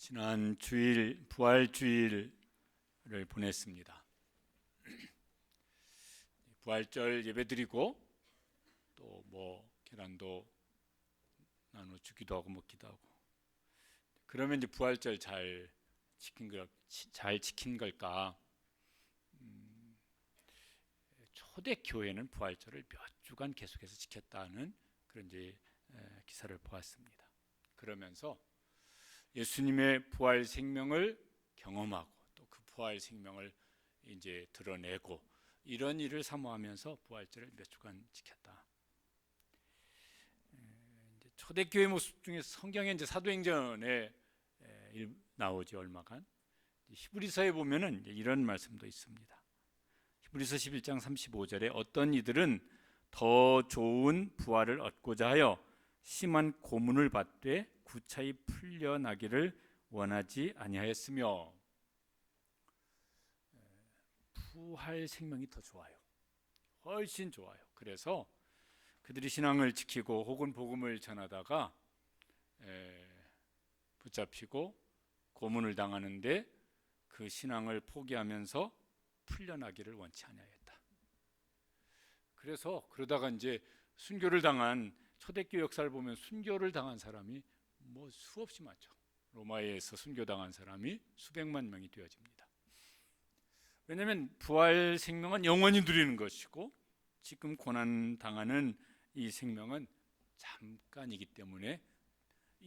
지난 주일 부활주일을 보냈습니다. 부활절 예배드리고 또 뭐 계란도 나눠 주기도 하고 먹기도 하고, 그러면 이제 부활절 잘 지킨 걸까? 초대 교회는 부활절을 몇 주간 계속해서 지켰다는 그런 이제 기사를 보았습니다. 그러면서 예수님의 부활 생명을 경험하고 또 그 부활 생명을 이제 드러내고 이런 일을 사모하면서 부활절을 몇 주간 지켰다. 이제 초대교회 모습 중에 성경에 이제 사도행전에 나오죠. 얼마간 히브리서에 보면은 이런 말씀도 있습니다. 히브리서 11장 35절에 어떤 이들은 더 좋은 부활을 얻고자 하여 심한 고문을 받되 구차히 풀려나기를 원하지 아니하였으며, 부활 생명이 더 좋아요. 훨씬 좋아요. 그래서 그들이 신앙을 지키고 혹은 복음을 전하다가 붙잡히고 고문을 당하는데 그 신앙을 포기하면서 풀려나기를 원치 아니하였다. 그래서 그러다가 이제 순교를 당한, 초대교회 역사를 보면 순교를 당한 사람이 뭐 수없이 많죠. 로마에서 순교당한 사람이 수백만 명이 되어집니다. 왜냐하면 부활 생명은 영원히 누리는 것이고 지금 고난 당하는 이 생명은 잠깐이기 때문에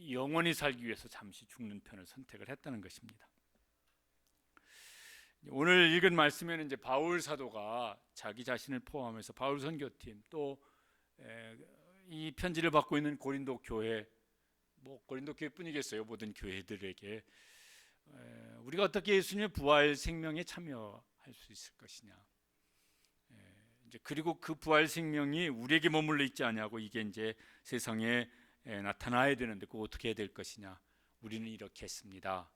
영원히 살기 위해서 잠시 죽는 편을 선택을 했다는 것입니다. 오늘 읽은 말씀에는 이제 바울 사도가 자기 자신을 포함해서 바울 선교팀, 또 이 편지를 받고 있는 고린도 교회, 뭐 고린도 교회뿐이겠어요, 모든 교회들에게 우리가 어떻게 예수님의 부활 생명에 참여할 수 있을 것이냐, 이제 그리고 그 부활 생명이 우리에게 머물러 있지 않냐고, 이게 이제 세상에 나타나야 되는데 그거 어떻게 해야 될 것이냐, 우리는 이렇게 했습니다.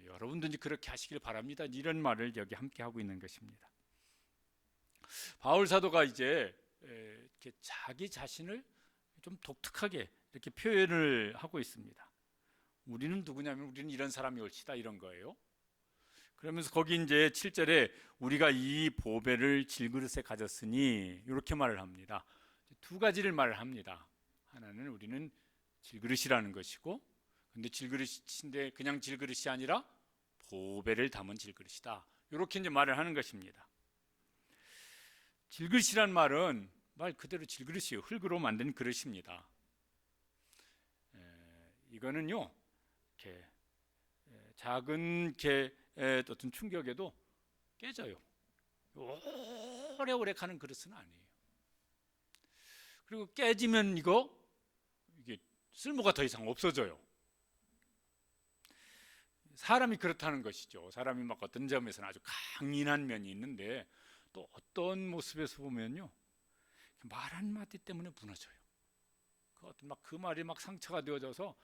여러분도 이제 그렇게 하시길 바랍니다. 이런 말을 여기 함께 하고 있는 것입니다. 바울 사도가 이제 이렇게 자기 자신을 좀 독특하게 이렇게 표현을 하고 있습니다. 우리는 누구냐면 우리는 이런 사람이 옳시다, 이런 거예요. 그러면서 거기 이제 7절에 우리가 이 보배를 질그릇에 가졌으니 이렇게 말을 합니다. 두 가지를 말을 합니다. 하나는 우리는 질그릇이라는 것이고, 근데 질그릇인데 그냥 질그릇이 아니라 보배를 담은 질그릇이다, 이렇게 이제 말을 하는 것입니다. 질그릇이란 말은 말 그대로 질그릇이에요. 흙으로 만든 그릇입니다. 이거는요, 이렇게 작은 어떤 충격에도 깨져요. 오래오래 가는 그릇은 아니에요. 그리고 깨지면 이게 쓸모가 더 이상 없어져요. 사람이 그렇다는 것이죠. 사람이 막 어떤 점에서는 아주 강인한 면이 있는데 또 어떤 모습에서 보면요, 말 한마디 때문에 무너져요. 그 말이 막 상처가 되어져서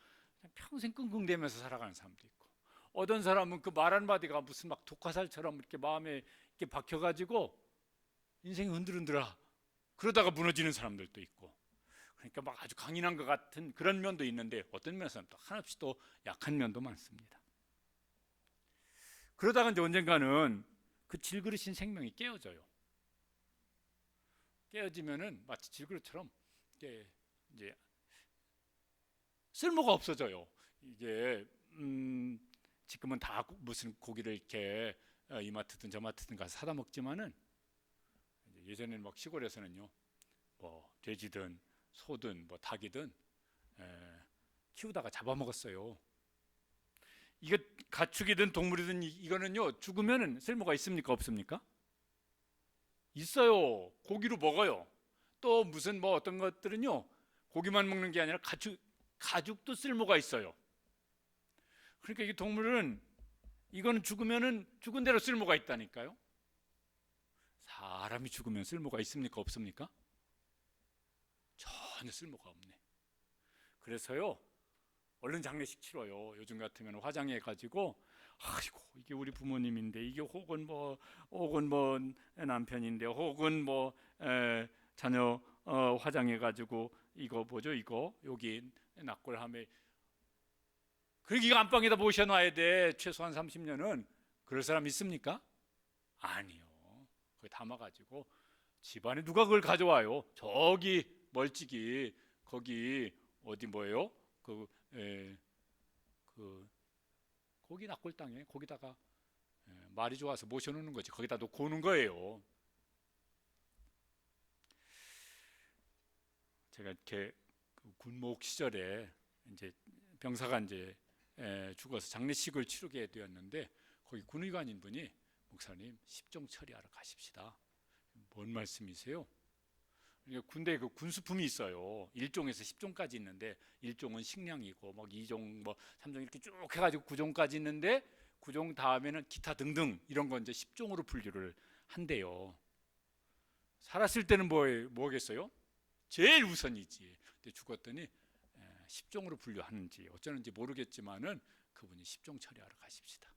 평생 끙끙대면서 살아가는 사람도 있고, 어떤 사람은 그 말 한마디가 무슨 막 독화살처럼 이렇게 마음에 이렇게 박혀가지고 인생이 흔들흔들하 그러다가 무너지는 사람들도 있고, 그러니까 막 아주 강인한 것 같은 그런 면도 있는데 어떤 면에서는 또 한없이 또 약한 면도 많습니다. 그러다가 이제 언젠가는 그 질그릇인 생명이 깨어져요. 깨어지면은 마치 질그릇처럼 이제 쓸모가 없어져요. 이게 지금은 다 무슨 고기를 이렇게 이마트든 저마트든 가서 사다 먹지만은, 예전에는 막 시골에서는요, 뭐 돼지든 소든 뭐 닭이든 키우다가 잡아먹었어요. 이게 가축이든 동물이든 이거는요, 죽으면은 쓸모가 있습니까, 없습니까? 있어요. 고기로 먹어요. 또 무슨 뭐 어떤 것들은요, 고기만 먹는 게 아니라 가죽도 쓸모가 있어요. 그러니까 이 동물은, 이거는 죽으면은 죽은 대로 쓸모가 있다니까요. 사람이 죽으면 쓸모가 있습니까, 없습니까? 전혀 쓸모가 없네. 그래서요, 얼른 장례식 치러요. 요즘 같으면 화장해 가지고, 아이고 이게 우리 부모님인데, 이게 혹은 뭐 남편인데, 혹은 뭐 자녀 화장해 가지고 이거 뭐죠, 이거 여기 낙골함에 그러니까 안방에다 모셔놔야 돼. 최소한 30년은. 그럴 사람 있습니까? 아니요. 거기 담아가지고 집안에 누가 그걸 가져와요? 저기 멀찍이 거기 어디 뭐예요? 그 거기 납골 땅에 거기다가 말이 좋아서 모셔놓는 거지. 거기다 놓고 오는 거예요. 제가 이렇게 그 군목 시절에 이제 병사가 이제 죽어서 장례식을 치르게 되었는데 거기 군의관인 분이 목사님 십종 처리하러 가십시다. 뭔 말씀이세요? 군대에 그 군수품이 있어요. 1종에서 10종까지 있는데 1종은 식량이고 막 2종 뭐 3종 이렇게 쭉 해가지고 9종까지 있는데 9종 다음에는 기타 등등 이런 건 이제 10종으로 분류를 한대요. 살았을 때는 뭐겠어요? 제일 우선이지. 근데 죽었더니 10종으로 분류하는지 어쩌는지 모르겠지만은 그분이 10종 처리하러 가십시다.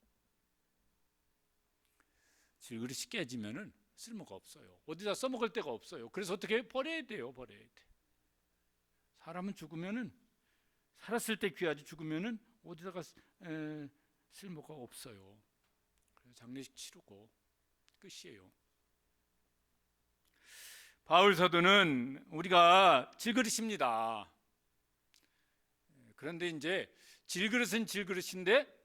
질그릇이 깨지면은 쓸모가 없어요. 어디다 써먹을 데가 없어요. 그래서 어떻게 버려야 돼요. 버려야 돼. 사람은 죽으면은 살았을 때 귀하지 죽으면은 어디다가 쓸모가 없어요. 그래서 장례식 치르고 끝이에요. 바울 사도는 우리가 질그릇입니다. 그런데 이제 질그릇은 질그릇인데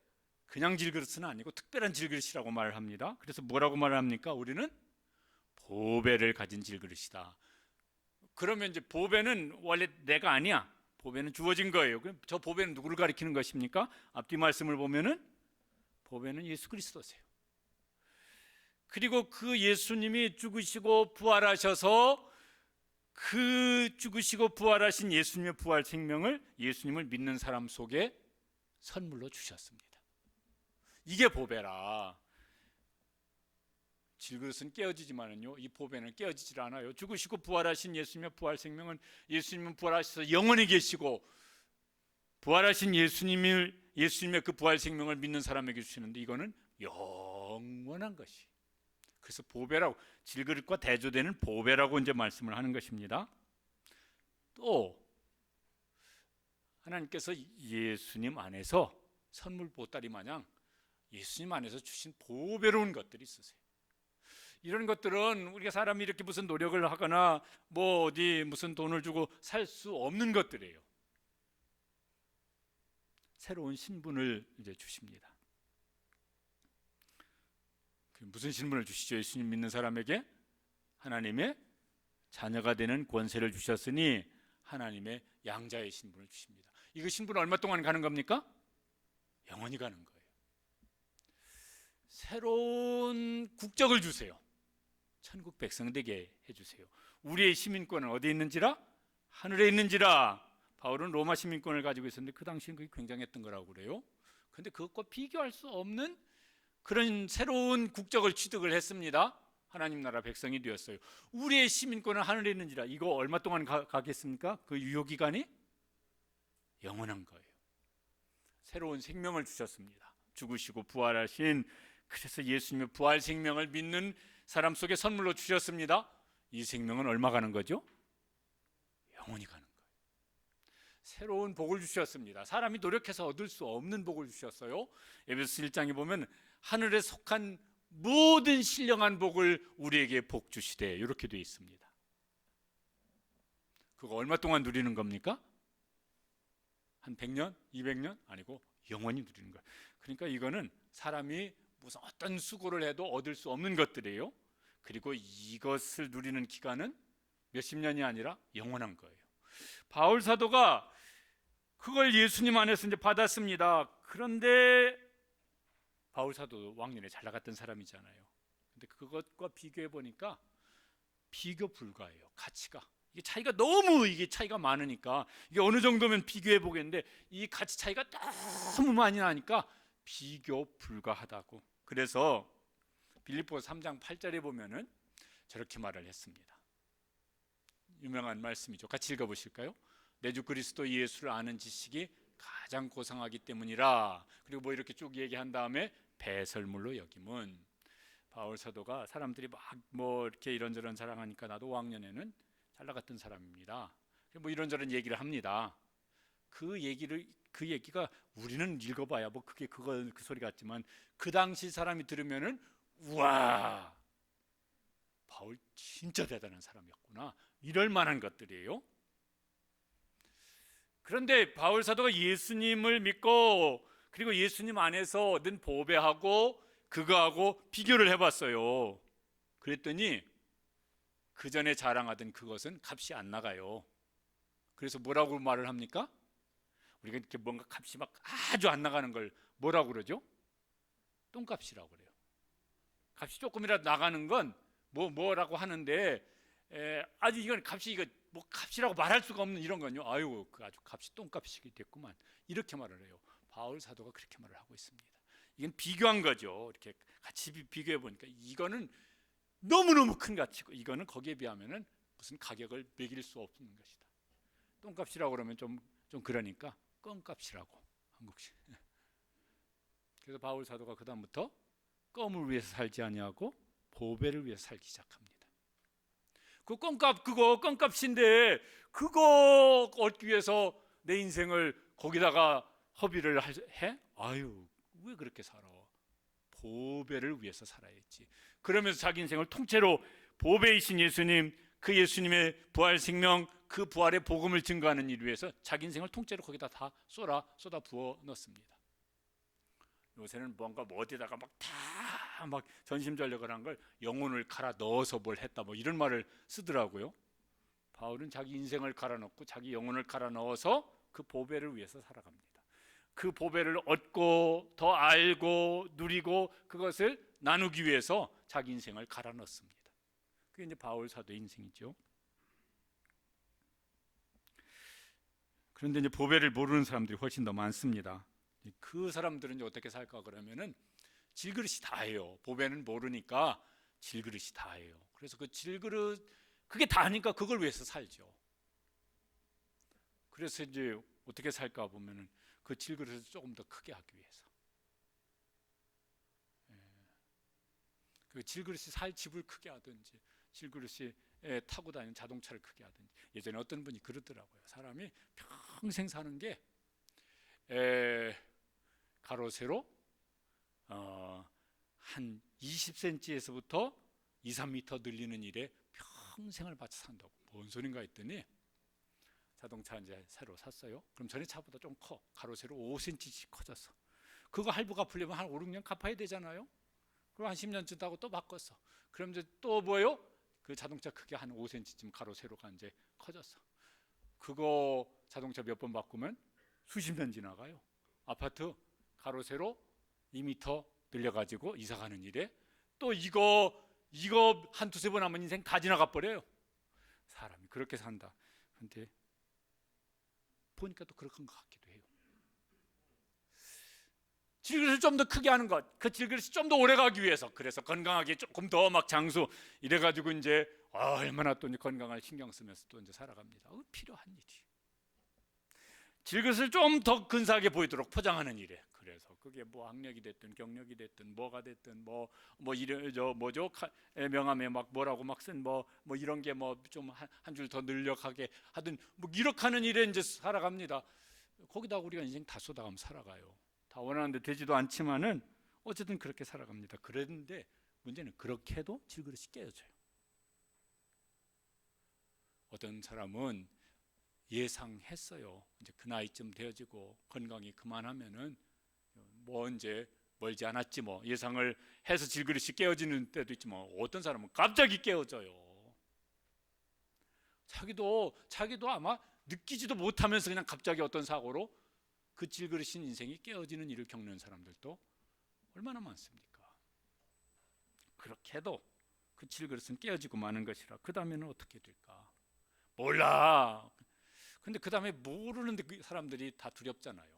그냥 질그릇은 아니고 특별한 질그릇이라고 말을 합니다. 그래서 뭐라고 말을 합니까? 우리는 보배를 가진 질그릇이다. 그러면 이제 보배는 원래 내가 아니야. 보배는 주어진 거예요. 그럼 저 보배는 누구를 가리키는 것입니까? 앞뒤 말씀을 보면은 보배는 예수 그리스도세요. 그리고 그 예수님이 죽으시고 부활하셔서 그 죽으시고 부활하신 예수님의 부활 생명을 예수님을 믿는 사람 속에 선물로 주셨습니다. 이게 보배라. 질그릇은 깨어지지만은요, 이 보배는 깨어지질 않아요. 죽으시고 부활하신 예수님의 부활 생명은 예수님은 부활하셔서 영원히 계시고 부활하신 예수님의 그 부활 생명을 믿는 사람에게 주시는데 이거는 영원한 것이. 그래서 보배라고, 질그릇과 대조되는 보배라고 이제 말씀을 하는 것입니다. 또 하나님께서 예수님 안에서 선물 보따리 마냥 예수님 안에서 주신 보배로운 것들이 있으세요. 이런 것들은 우리가 사람이 이렇게 무슨 노력을 하거나 뭐 어디 무슨 돈을 주고 살 수 없는 것들이에요. 새로운 신분을 이제 주십니다. 무슨 신분을 주시죠? 예수님 믿는 사람에게 하나님의 자녀가 되는 권세를 주셨으니 하나님의 양자의 신분을 주십니다. 이거 신분 얼마 동안 가는 겁니까? 영원히 가는 거예요. 새로운 국적을 주세요. 천국 백성 되게 해주세요. 우리의 시민권은 어디에 있는지라? 하늘에 있는지라. 바울은 로마 시민권을 가지고 있었는데 그 당시엔 그게 굉장했던 거라고 그래요. 그런데 그것과 비교할 수 없는 그런 새로운 국적을 취득을 했습니다. 하나님 나라 백성이 되었어요. 우리의 시민권은 하늘에 있는지라. 이거 얼마 동안 가겠습니까? 그 유효기간이 영원한 거예요. 새로운 생명을 주셨습니다. 죽으시고 부활하신, 그래서 예수님의 부활 생명을 믿는 사람 속에 선물로 주셨습니다. 이 생명은 얼마 가는 거죠? 영원히 가는 거예요. 새로운 복을 주셨습니다. 사람이 노력해서 얻을 수 없는 복을 주셨어요. 에베소 1장에 보면 하늘에 속한 모든 신령한 복을 우리에게 복 주시되 이렇게 되어 있습니다. 그거 얼마 동안 누리는 겁니까? 한 100년? 200년? 아니고 영원히 누리는 거예요. 그러니까 이거는 사람이 무슨 어떤 수고를 해도 얻을 수 없는 것들이에요. 그리고 이것을 누리는 기간은 몇십 년이 아니라 영원한 거예요. 바울 사도가 그걸 예수님 안에서 이제 받았습니다. 그런데 바울 사도 왕년에 잘 나갔던 사람이잖아요. 근데 그것과 비교해 보니까 비교 불가해요. 가치가. 이게 차이가 너무 이게 차이가 많으니까 이게 어느 정도면 비교해 보겠는데 이 가치 차이가 너무 많이 나니까 비교 불가하다고. 그래서 빌립보서 3장 8절에 보면은 저렇게 말을 했습니다. 유명한 말씀이죠. 같이 읽어보실까요? 내 주 그리스도 예수를 아는 지식이 가장 고상하기 때문이라. 그리고 뭐 이렇게 쭉 얘기한 다음에 배설물로 여김은, 바울 사도가 사람들이 막 뭐 이렇게 이런저런 자랑하니까 나도 왕년에는 잘 나갔던 사람입니다. 뭐 이런저런 얘기를 합니다. 그 그 얘기가 우리는 읽어봐야 뭐 그게 그 소리 같지만 그 당시 사람이 들으면은 우와, 바울 진짜 대단한 사람이었구나, 이럴 만한 것들이에요. 그런데 바울 사도가 예수님을 믿고 그리고 예수님 안에서 얻은 보배하고 그거하고 비교를 해봤어요. 그랬더니 그 전에 자랑하던 그것은 값이 안 나가요. 그래서 뭐라고 말을 합니까? 우리가 이렇게 뭔가 값이 막 아주 안 나가는 걸 뭐라고 그러죠? 똥값이라고 그래요. 값이 조금이라도 나가는 건 뭐라고 하는데, 아주 이건 값이 이거 뭐 값이라고 말할 수가 없는 이런 건요. 아유, 그 아주 값이 똥값이 됐구만, 이렇게 말을 해요. 바울 사도가 그렇게 말을 하고 있습니다. 이건 비교한 거죠. 이렇게 같이 비교해 보니까 이거는 너무너무 큰 가치고 이거는 거기에 비하면은 무슨 가격을 매길 수 없는 것이다. 똥값이라고 그러면 좀 그러니까 껌값이라고, 한국식. 그래서 바울 사도가 그 다음부터 껌을 위해서 살지 아니하고 보배를 위해서 살기 시작합니다. 그 껌값인데 그거 얻기 위해서 내 인생을 거기다가 허비를 해? 아유, 왜 그렇게 살아? 보배를 위해서 살아야지. 그러면서 자기 인생을 통째로 보배이신 예수님, 그 예수님의 부활 생명, 그 부활의 복음을 증거하는 일 위해서 자기 인생을 통째로 거기다 다 쏟아 부어 넣습니다. 요새는 뭔가 어디다가 막 전심전력을 한 걸 영혼을 갈아 넣어서 뭘 했다 뭐 이런 말을 쓰더라고요. 바울은 자기 인생을 갈아 넣고 자기 영혼을 갈아 넣어서 그 보배를 위해서 살아갑니다. 그 보배를 얻고 더 알고 누리고 그것을 나누기 위해서 자기 인생을 갈아 넣습니다. 그게 이제 바울 사도의 인생이죠. 그런데 이제 보배를 모르는 사람들이 훨씬 더 많습니다. 그 사람들은 이제 어떻게 살까 그러면은 질그릇이 다예요. 보배는 모르니까 질그릇이 다예요. 그래서 그 질그릇 그게 다니까 그걸 위해서 살죠. 그래서 이제 어떻게 살까 보면은 그 질그릇을 조금 더 크게 하기 위해서, 그 질그릇이 살 집을 크게 하든지 질그릇이 타고 다니는 자동차를 크게 하든지. 예전에 어떤 분이 그러더라고요. 사람이 평생 사는 게 가로 세로 한 20cm에서부터 2, 3m 늘리는 일에 평생을 바쳐 산다고. 뭔 소린가 했더니 자동차 이제 새로 샀어요. 그럼 전에 차보다 좀 커. 가로 세로 5cm씩 커졌어. 그거 할부 갚으려면 한 5, 6년 갚아야 되잖아요. 그럼 한 10년쯤 타고 또 바꿨어. 그럼 이제 또 뭐예요? 그 자동차 크게 한 5cm쯤 가로 세로가 이제 커졌어. 그거 자동차 몇 번 바꾸면 수십 년 지나가요. 아파트 가로 세로 2m 늘려가지고 이사 가는 일에 또 이거 한 두세 번 하면 인생 다 지나가 버려요. 사람이 그렇게 산다. 근데 보니까 또 그런 것 같기도 해요. 질그릇을 좀 더 크게 하는 것, 그 질그릇이 좀 더 오래 가기 위해서, 그래서 건강하게 조금 더 막 장수 이래가지고 이제 얼마나 또 이제 건강을 신경 쓰면서 또 이제 살아갑니다. 필요한 일이. 질그릇을 좀 더 근사하게 보이도록 포장하는 일에. 그래서 그게 뭐 학력이 됐든 경력이 됐든 뭐가 됐든 뭐 이런 뭐죠 명함에 막 뭐라고 막 쓴 뭐 이런 게 뭐 좀 한 줄 더 늘려가게 하든 뭐 이렇게 하는 일에 이제 살아갑니다. 거기다 우리가 인생 다 쏟아가면 살아가요. 다 원하는데 되지도 않지만은 어쨌든 그렇게 살아갑니다. 그런데 문제는 그렇게 해도 질그릇이 깨어져요. 어떤 사람은 예상했어요. 이제 그 나이쯤 되어지고 건강이 그만하면은 뭐 이제 멀지 않았지 뭐, 예상을 해서 질그릇이 깨어지는 때도 있지만 어떤 사람은 갑자기 깨어져요. 자기도 아마 느끼지도 못하면서 그냥 갑자기 어떤 사고로 그 질그릇인 인생이 깨어지는 일을 겪는 사람들도 얼마나 많습니까? 그렇게 해도 그 질그릇은 깨어지고 마는 것이라. 그 다음에는 어떻게 될까? 몰라. 근데 그 다음에 모르는데 그 사람들이 다 두렵잖아요.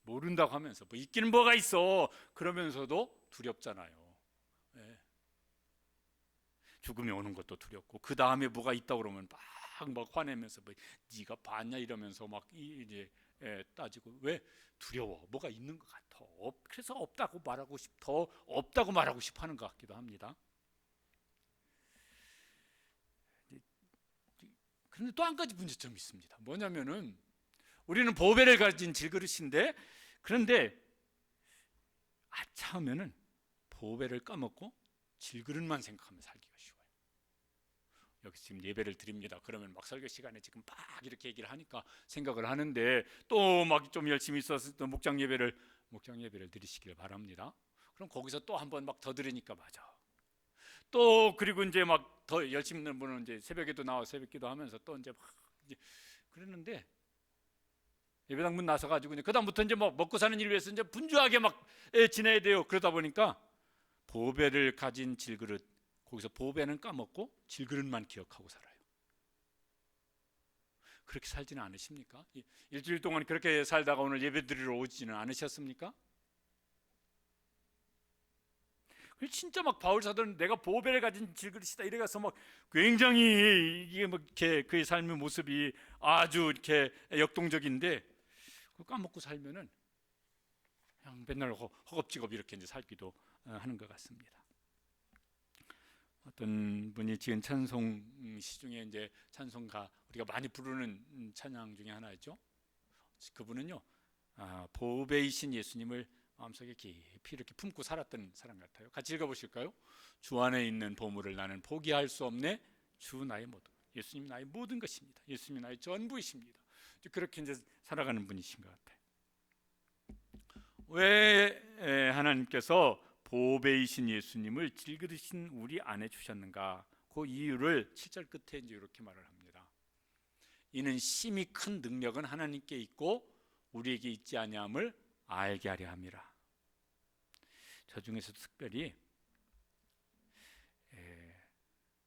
모른다고 하면서 뭐 있기는 뭐가 있어 그러면서도 두렵잖아요. 네. 죽음이 오는 것도 두렵고 그 다음에 뭐가 있다 그러면 막 화내면서 뭐 네가 봤냐 이러면서 막 이제 따지고. 왜? 두려워. 뭐가 있는 것 같아. 그래서 없다고 말하고 싶어 하는 것 같기도 합니다. 그런데 또 한 가지 문제점이 있습니다. 뭐냐면은 우리는 보배를 가진 질그릇인데, 그런데 아차하면은 보배를 까먹고 질그릇만 생각하면 살기가 쉬워요. 여기 지금 예배를 드립니다. 그러면 막 설교 시간에 지금 막 이렇게 얘기를 하니까 생각을 하는데, 또 막 좀 열심히 있어서 또 목장 예배를 드리시길 바랍니다. 그럼 거기서 또 한 번 막 더 들으니까 맞아. 또 그리고 이제 막 더 열심히 있는 분은 이제 새벽에도 나와 새벽 기도하면서 또 이제 막 이제 그러는데, 예배당 문 나서 가지고 이제 그다음부터 이제 막 먹고 사는 일 위해서 이제 분주하게 막 지내야 돼요. 그러다 보니까 보배를 가진 질그릇, 거기서 보배는 까먹고 질그릇만 기억하고 살아요. 그렇게 살지는 않으십니까? 일주일 동안 그렇게 살다가 오늘 예배 드리러 오지는 않으셨습니까? 진짜 막 바울 사도는 내가 보배를 가진 질그릇이다 이래가서 막 굉장히 이게 막 이렇게 그의 삶의 모습이 아주 이렇게 역동적인데, 그거 까먹고 살면은 그냥 맨날 허겁지겁 이렇게 이제 살기도 하는 것 같습니다. 어떤 분이 지은 찬송시 중에 이제 찬송가 우리가 많이 부르는 찬양 중에 하나죠. 그분은요, 보배이신 예수님을 마음속에 깊이 이렇게 품고 살았던 사람 같아요. 같이 읽어보실까요? 주 안에 있는 보물을 나는 포기할 수 없네. 주 나의 모든, 예수님 나의 모든 것입니다. 예수님 나의 전부이십니다. 그렇게 이제 살아가는 분이신 것 같아요. 왜 하나님께서 보배이신 예수님을 질그릇인 우리 안에 주셨는가? 그 이유를 7절 끝에 이제 이렇게 말을 합니다. 이는 심히 큰 능력은 하나님께 있고 우리에게 있지 아니함을 알게 하려 함이라. 저 중에서도 특별히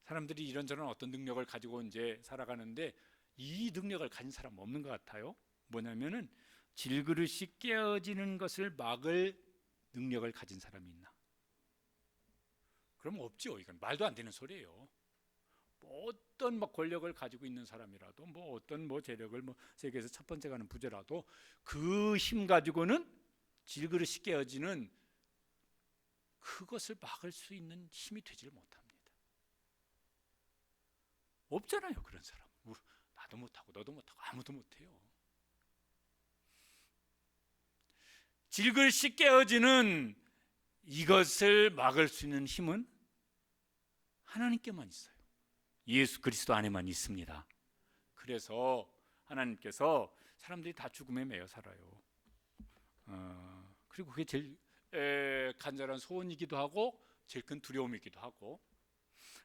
사람들이 이런저런 어떤 능력을 가지고 이제 살아가는데, 이 능력을 가진 사람 없는 것 같아요. 뭐냐면은 질그릇이 깨어지는 것을 막을 능력을 가진 사람이 있나? 그럼 없죠. 이건 말도 안 되는 소리예요. 뭐 어떤 막 권력을 가지고 있는 사람이라도, 뭐 어떤 뭐 재력을 뭐 세계에서 첫 번째 가는 부자라도 그 힘 가지고는 질그릇이 깨어지는 그것을 막을 수 있는 힘이 되질 못합니다. 없잖아요, 그런 사람. 나도 못하고 너도 못하고 아무도 못해요. 질그릇이 깨어지는 이것을 막을 수 있는 힘은 하나님께만 있어요. 예수 그리스도 안에만 있습니다. 그래서 하나님께서 사람들이 다 죽음에 매여 살아요. 그리고 그게 제일 간절한 소원이기도 하고 제일 큰 두려움이기도 하고,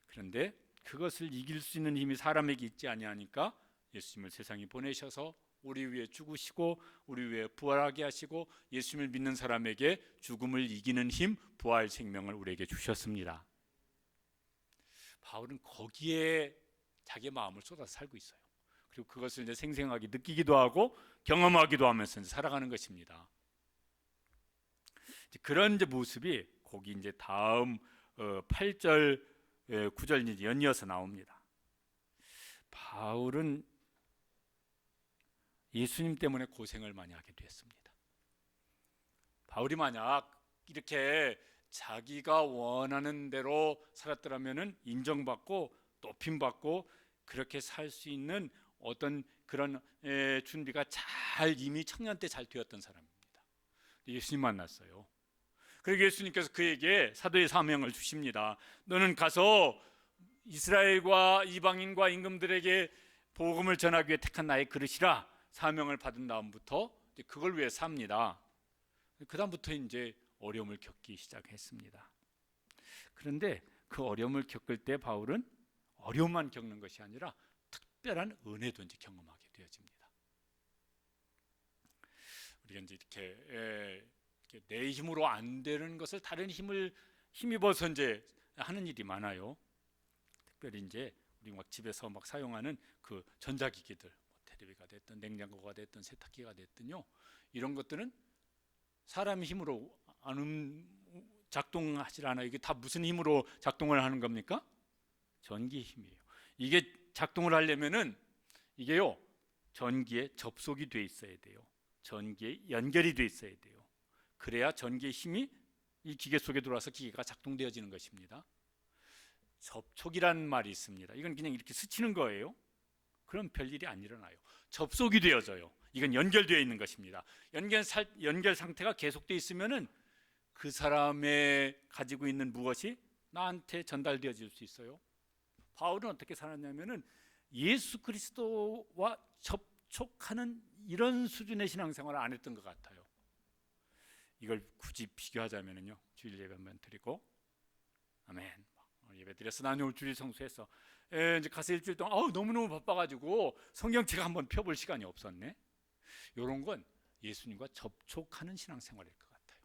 그런데 그것을 이길 수 있는 힘이 사람에게 있지 아니하니까 예수님을 세상에 보내셔서 우리 위해 죽으시고 우리 위해 부활하게 하시고 예수님을 믿는 사람에게 죽음을 이기는 힘, 부활 생명을 우리에게 주셨습니다. 바울은 거기에 자기의 마음을 쏟아서 살고 있어요. 그리고 그것을 이제 생생하게 느끼기도 하고 경험하기도 하면서 살아가는 것입니다. 그런 이제 모습이 거기 이제 다음 8절 9절 이제 연이어서 나옵니다. 바울은 예수님 때문에 고생을 많이 하게 되었습니다. 바울이 만약 이렇게 자기가 원하는 대로 살았더라면은 인정받고 높임받고 그렇게 살 수 있는 어떤 그런 준비가 잘 이미 청년 때 잘 되었던 사람입니다. 예수님 만났어요. 그리고 예수님께서 그에게 사도의 사명을 주십니다. 너는 가서 이스라엘과 이방인과 임금들에게 복음을 전하기 위해 택한 나의 그릇이라 사명을 받은 다음부터 그걸 위해 삽니다. 그 다음부터 이제 어려움을 겪기 시작했습니다. 그런데 그 어려움을 겪을 때 바울은 어려움만 겪는 것이 아니라 특별한 은혜도 이제 경험하게 되어집니다. 우리가 이제 이렇게 내 힘으로 안 되는 것을 다른 힘을 힘입어서 이제 하는 일이 많아요. 특별히 이제 우리 막 집에서 막 사용하는 그 전자기기들, 텔레비가 됐든 냉장고가 됐든 세탁기가 됐든요, 이런 것들은 사람 힘으로 안 작동하지 않아요. 이게 다 무슨 힘으로 작동을 하는 겁니까? 전기 힘이에요. 이게 작동을 하려면은 이게요, 전기에 접속이 돼 있어야 돼요. 전기에 연결이 돼 있어야 돼요. 그래야 전기의 힘이 이 기계 속에 들어와서 기계가 작동되어지는 것입니다. 접촉이란 말이 있습니다. 이건 그냥 이렇게 스치는 거예요. 그럼 별일이 안 일어나요. 접속이 되어져요. 이건 연결되어 있는 것입니다. 연결 상태가 계속되어 있으면은 그 사람의 가지고 있는 무엇이 나한테 전달되어질 수 있어요. 바울은 어떻게 살았냐면은 예수 그리스도와 접촉하는 이런 수준의 신앙생활을 안 했던 것 같아요. 이걸 굳이 비교하자면은요, 주일 예배 한번 드리고, 아멘. 예배 드려서 나는 오늘 주일 성수해서 이제 가서 일주일 동안 너무너무 바빠가지고 성경책 한번 펴볼 시간이 없었네. 이런 건 예수님과 접촉하는 신앙생활일 것 같아요.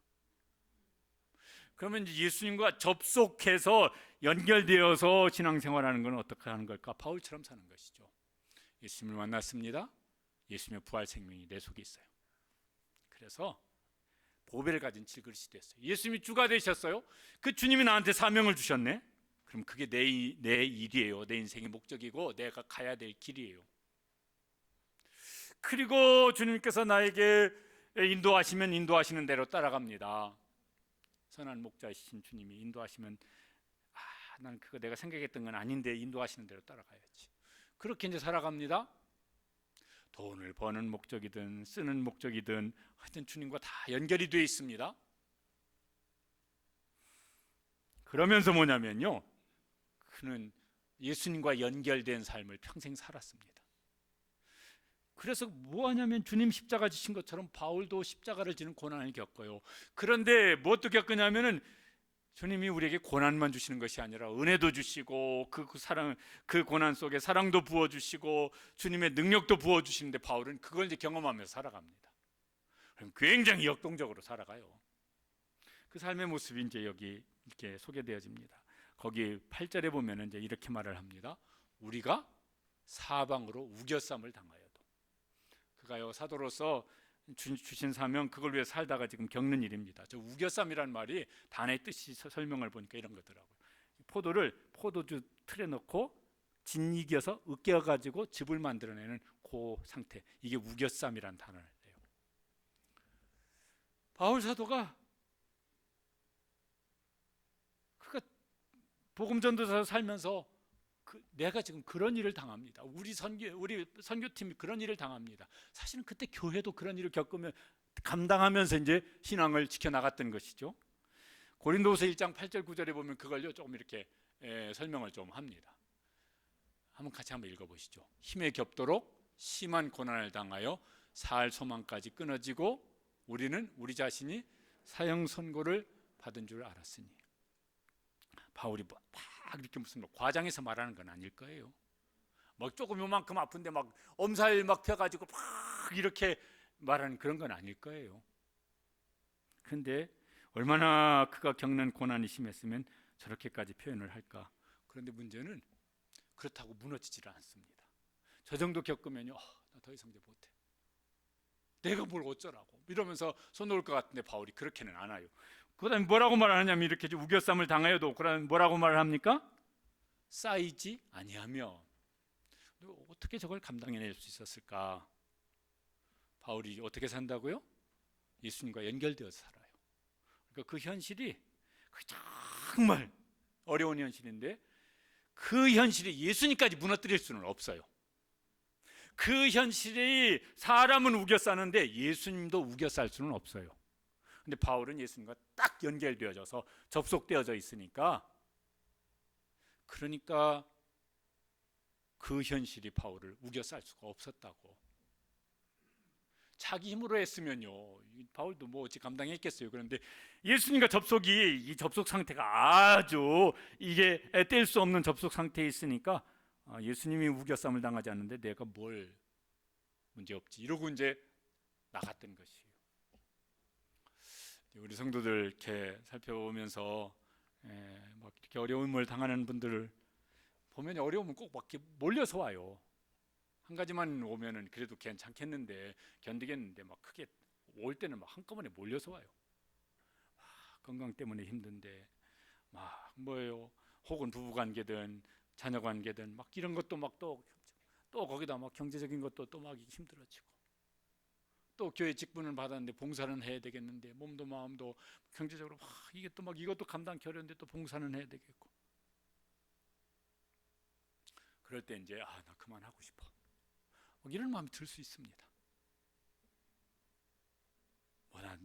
그러면 이제 예수님과 접속해서 연결되어서 신앙생활하는 건 어떻게 하는 걸까? 바울처럼 사는 것이죠. 예수님을 만났습니다. 예수님의 부활 생명이 내 속에 있어요. 그래서 보배를 가진 질그릇이 됐어요. 예수님이 주가 되셨어요. 그 주님이 나한테 사명을 주셨네. 그럼 그게 내 일이에요. 내 인생의 목적이고 내가 가야 될 길이에요. 그리고 주님께서 나에게 인도하시면 인도하시는 대로 따라갑니다. 선한 목자이신 주님이 인도하시면 난 그거 내가 생각했던 건 아닌데 인도하시는 대로 따라가야지. 그렇게 이제 살아갑니다. 돈을 버는 목적이든 쓰는 목적이든 하여튼 주님과 다 연결이 되어 있습니다. 그러면서 뭐냐면요, 그는 예수님과 연결된 삶을 평생 살았습니다. 그래서 뭐하냐면 주님 십자가 지신 것처럼 바울도 십자가를 지는 고난을 겪어요. 그런데 무엇도 겪으냐면은 주님이 우리에게 고난만 주시는 것이 아니라 은혜도 주시고 그 사랑, 그 고난 속에 사랑도 부어주시고 주님의 능력도 부어주시는데 바울은 그걸 이제 경험하면서 살아갑니다. 그럼 굉장히 역동적으로 살아가요. 그 삶의 모습이 이제 여기 이렇게 소개되어집니다. 거기 8절에 보면은 이제 이렇게 말을 합니다. 우리가 사방으로 우겨쌈을 당하여도. 그가요, 사도로서 주신 사명, 그걸 위해 살다가 지금 겪는 일입니다. 저 우겨쌈이란 말이 단의 뜻이 설명을 보니까 이런 거더라고요. 포도를 포도주 틀에 넣고 진이겨서 으깨어가지고 즙을 만들어내는 그 상태, 이게 우겨쌈이란 단어예요. 바울 사도가 그가 복음 전도사 살면서 내가 지금 그런 일을 당합니다. 우리 선교팀이 그런 일을 당합니다. 사실은 그때 교회도 그런 일을 겪으면 감당하면서 이제 신앙을 지켜나갔던 것이죠. 고린도후서 1장 8절 9절에 보면 그걸요 조금 이렇게 설명을 좀 합니다. 한번 같이 한번 읽어보시죠. 힘에 겹도록 심한 고난을 당하여 살 소망까지 끊어지고 우리는 우리 자신이 사형 선고를 받은 줄 알았으니. 바울이 막 이렇게 무슨 과장해서 말하는 건 아닐 거예요. 막 조금 요만큼 아픈데 막 엄살 막 펴가지고 막 이렇게 말하는 그런 건 아닐 거예요. 그런데 얼마나 그가 겪는 고난이 심했으면 저렇게까지 표현을 할까. 그런데 문제는 그렇다고 무너지질 않습니다. 저 정도 겪으면요, 나 더 이상 못해. 내가 뭘 어쩌라고 이러면서 손 놓을 것 같은데 바울이 그렇게는 안 와요. 그 다음에 뭐라고 말하냐면 이렇게 우겨쌈을 당하여도 그러면 뭐라고 말을 합니까? 쌓이지 아니하며. 어떻게 저걸 감당해낼 수 있었을까? 바울이 어떻게 산다고요? 예수님과 연결되어서 살아요. 그러니까 그 현실이 정말 어려운 현실인데 그 현실이 예수님까지 무너뜨릴 수는 없어요. 그 현실이 사람은 우겨 싸는데 예수님도 우겨 쌀 수는 없어요. 근데 바울은 예수님과 딱 연결되어져서 접속되어져 있으니까, 그러니까 그 현실이 바울을 우겨 쌀 수가 없었다고. 자기 힘으로 했으면요 바울도 뭐 어찌 감당했겠어요. 그런데 예수님과 이 접속 상태가 아주 이게 뗄 수 없는 접속 상태에 있으니까 예수님이 우겨쌈을 당하지 않는데 내가 뭘 문제없지 이러고 이제 나갔던 것이에요. 우리 성도들 이렇게 살펴보면서 막 이렇게 어려움을 당하는 분들을 보면 어려움은 꼭 막 몰려서 와요. 한 가지만 오면은 그래도 괜찮겠는데 견디겠는데 막 크게 올 때는 막 한꺼번에 몰려서 와요. 건강 때문에 힘든데 막 뭐예요? 혹은 부부관계든 자녀관계든 막 이런 것도 막 또 거기다 막 경제적인 것도 또 막 힘들어지고, 또 교회 직분을 받았는데 봉사는 해야 되겠는데 몸도 마음도 경제적으로 막 이게 또 막 이것도 감당하기 어려운데 또 봉사는 해야 되겠고, 그럴 때 이제 나 그만하고 싶어 막 이런 마음이 들 수 있습니다.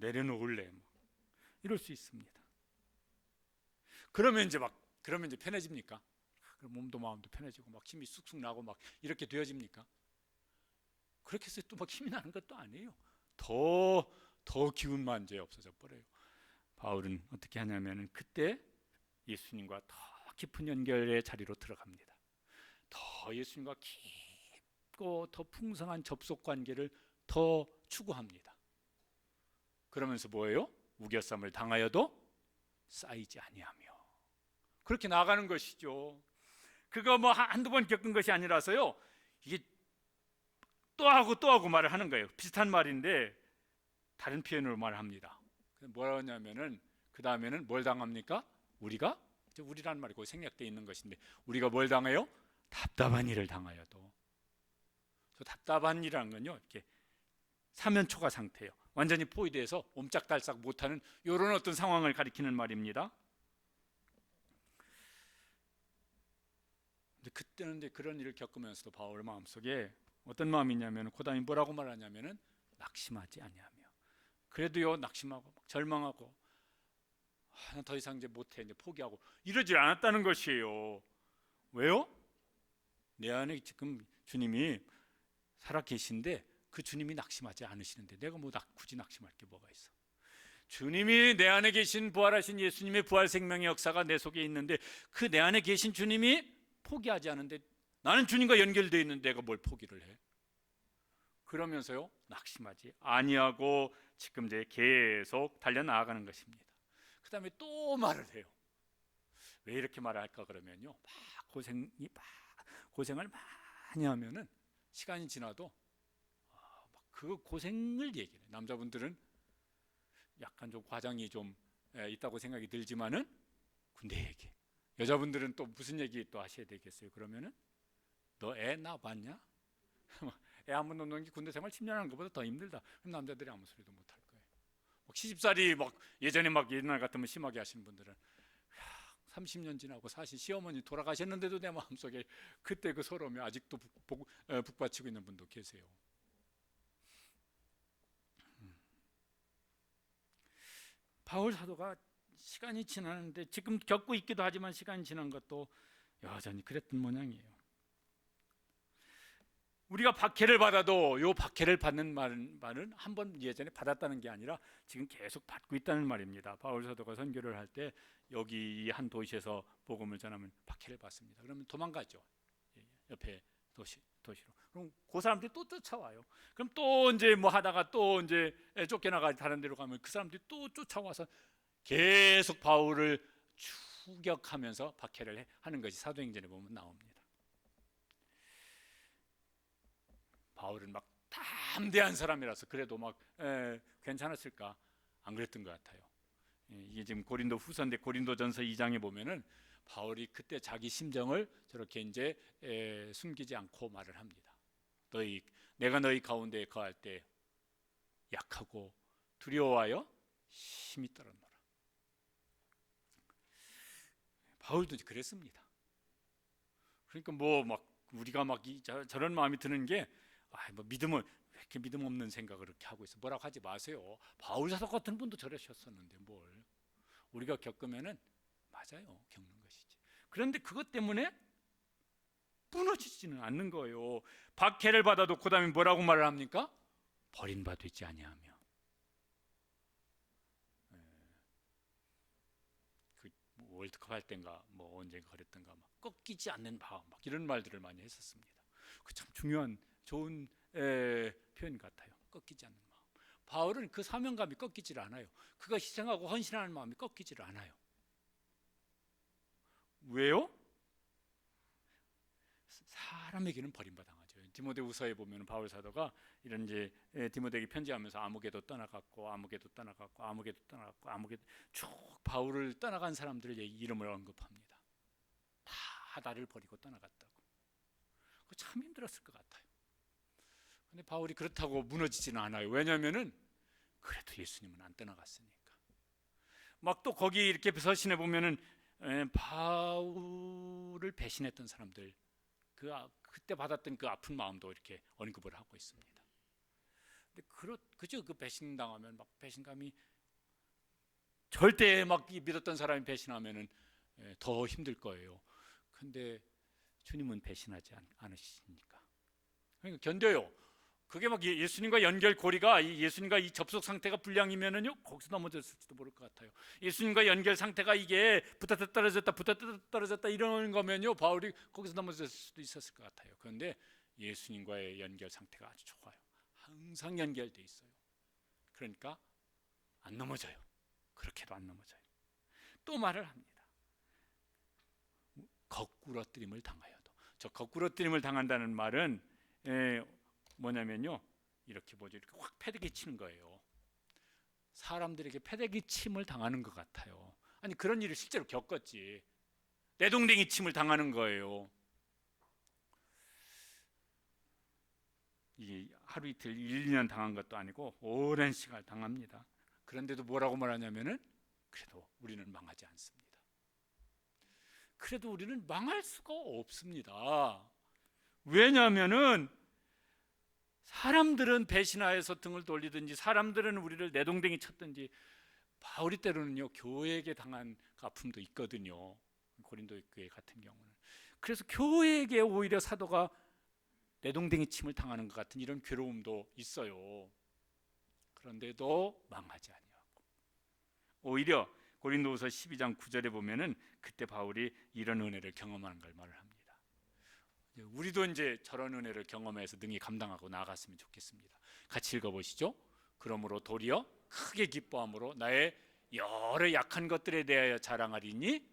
내려놓을래 뭐 이럴 수 있습니다. 그러면 이제 편해집니까? 그럼 몸도 마음도 편해지고 막 힘이 쑥쑥 나고 막 이렇게 되어집니까? 그렇게 해서 또 막 힘이 나는 것도 아니에요. 더 기운만 이제 없어져 버려요. 바울은 어떻게 하냐면은 그때 예수님과 더 깊은 연결의 자리로 들어갑니다. 더 예수님과 깊고 더 풍성한 접속 관계를 더 추구합니다. 그러면서 뭐예요? 우겨쌈을 당하여도 쌓이지 아니하며 그렇게 나아가는 것이죠. 그거 뭐 한두 번 겪은 것이 아니라서요. 이게 또 하고 말을 하는 거예요. 비슷한 말인데 다른 표현으로 말합니다. 뭐라 하냐면은 그 다음에는 뭘 당합니까? 우리란 말이 곧 생략되어 있는 것인데 우리가 뭘 당해요? 답답한 일을 당하여도. 저 답답한 일이라는 건요, 이렇게 사면초가 상태예요. 완전히 포위돼서 옴짝달싹 못하는 이런 어떤 상황을 가리키는 말입니다. 근데 그때는 이제 그런 일을 겪으면서도 바울 마음속에 어떤 마음이 있냐면 그 다음에 뭐라고 말하냐면은 낙심하지 아니하며. 그래도요 낙심하고 절망하고 나 더 이상 이제 못해 이제 포기하고 이러지 않았다는 것이에요. 왜요? 내 안에 지금 주님이 살아 계신데 그 주님이 낙심하지 않으시는데 내가 뭐 굳이 낙심할 게 뭐가 있어? 주님이 내 안에 계신 부활하신 예수님의 부활 생명의 역사가 내 속에 있는데 그 내 안에 계신 주님이 포기하지 않은데 나는 주님과 연결되어 있는데 내가 뭘 포기를 해? 그러면서요 낙심하지 아니하고 지금 이제 계속 달려나가는 것입니다. 그 다음에 또 말을 해요. 왜 이렇게 말을 할까 그러면요 고생을 많이 하면은 시간이 지나도 그 고생을 얘기해요. 남자분들은 약간 좀 과장이 좀 있다고 생각이 들지만은 군대 얘기. 여자분들은 또 무슨 얘기 또 하셔야 되겠어요? 그러면은 너 애 낳아봤냐? 애 한 번 놓는 게 군대 생활 10년 하는 것보다 더 힘들다. 그럼 남자들이 아무 소리도 못 할 거예요. 막 시집살이 막 예전에 막 옛날 같으면 심하게 하시는 분들은 30년 지나고 사실 시어머니 돌아가셨는데도 내 마음속에 그때 그 서러움이 아직도 북받치고 있는 분도 계세요. 바울 사도가 시간이 지나는데 지금 겪고 있기도 하지만 시간이 지난 것도 여전히 그랬던 모양이에요. 우리가 박해를 받아도 이 박해를 받는 말은 한 번 예전에 받았다는 게 아니라 지금 계속 받고 있다는 말입니다. 바울 사도가 선교를 할 때 여기 한 도시에서 복음을 전하면 박해를 받습니다. 그러면 도망가죠. 옆에 도시로. 그럼 그 사람들이 또 쫓아와요. 그럼 또 이제 뭐 하다가 또 이제 쫓겨나가 다른 데로 가면 그 사람들이 또 쫓아와서 계속 바울을 추격하면서 박해를 하는 것이 사도행전에 보면 나옵니다. 바울은 막 담대한 사람이라서 그래도 막 괜찮았을까? 안 그랬던 것 같아요. 이게 지금 고린도 후서인데 고린도전서 2장에 보면은 바울이 그때 자기 심정을 저렇게 이제 숨기지 않고 말을 합니다. 내가 너희 가운데 거할 때 약하고 두려워하여 힘이 떨어노라. 바울도 그랬습니다. 그러니까 뭐 막 우리가 막 저런 마음이 드는 게 뭐 믿음을 왜 이렇게 믿음 없는 생각을 그렇게 하고 있어? 뭐라고 하지 마세요. 바울 사도 같은 분도 저러셨었는데 뭘 우리가 겪으면은 맞아요, 겪는 것이지. 그런데 그것 때문에 무너지지는 않는 거예요. 박해를 받아도 그 다음에 뭐라고 말을 합니까? 버림받지 있지 아니하며. 그 월드컵 할 때인가 뭐 언젠가 그랬던가 막 꺾이지 않는 마음 막 이런 말들을 많이 했었습니다. 그 참 중요한 좋은 표현 같아요. 꺾이지 않는 마음. 바울은 그 사명감이 꺾이질 않아요. 그가 희생하고 헌신하는 마음이 꺾이질 않아요. 왜요? 사람에게는 버림받아가죠. 디모데후서에 보면 바울 사도가 이런 이제 디모데에게 편지하면서 아무개도 떠나갔고 쭉 바울을 떠나간 사람들의 이름을 언급합니다. 다 나를 버리고 떠나갔다고. 참 힘들었을 것 같아요. 근데 바울이 그렇다고 무너지지는 않아요. 왜냐하면은 그래도 예수님은 안 떠나갔으니까. 막 또 거기 이렇게 서신해 보면은 바울을 배신했던 사람들 그때 받았던 그 아픈 마음도 이렇게 언급을 하고 있습니다. 근데 그죠? 그 배신당하면 막 배신감이 절대 막 믿었던 사람이 배신하면은 더 힘들 거예요. 근데 주님은 배신하지 않으시니까. 그러니까 견뎌요. 그게 막 예수님과 연결고리가 이 예수님과 이 접속 상태가 불량이면은요 거기서 넘어졌을지도 모를 것 같아요. 예수님과 연결 상태가 이게 붙었다 떨어졌다 이런 거면요 바울이 거기서 넘어졌을 수도 있었을 것 같아요. 그런데 예수님과의 연결 상태가 아주 좋아요. 항상 연결돼 있어요. 그러니까 안 넘어져요. 그렇게도 안 넘어져요. 또 말을 합니다. 거꾸러뜨림을 당하여도. 저 거꾸러뜨림을 당한다는 말은 뭐냐면요 이렇게 뭐죠, 이렇게 확 패대기 치는 거예요. 사람들에게 패대기 침을 당하는 것 같아요. 아니 그런 일을 실제로 겪었지. 내동댕이 침을 당하는 거예요. 이게 하루 이틀 1, 2년 당한 것도 아니고 오랜 시간을 당합니다. 그런데도 뭐라고 말하냐면은 그래도 우리는 망하지 않습니다. 그래도 우리는 망할 수가 없습니다. 왜냐하면은 사람들은 배신하여서 등을 돌리든지 사람들은 우리를 내동댕이 쳤든지 바울이 때로는요 교회에게 당한 아픔도 있거든요. 고린도 교회 같은 경우는. 그래서 교회에게 오히려 사도가 내동댕이 침을 당하는 것 같은 이런 괴로움도 있어요. 그런데도 망하지 아니하고 오히려 고린도후서 12장 9절에 보면은 그때 바울이 이런 은혜를 경험하는 걸 말을 합니다. 우리도 이제 저런 은혜를 경험해서 능히 감당하고 나아갔으면 좋겠습니다. 같이 읽어보시죠. 그러므로 도리어 크게 기뻐함으로 나의 여러 약한 것들에 대하여 자랑하리니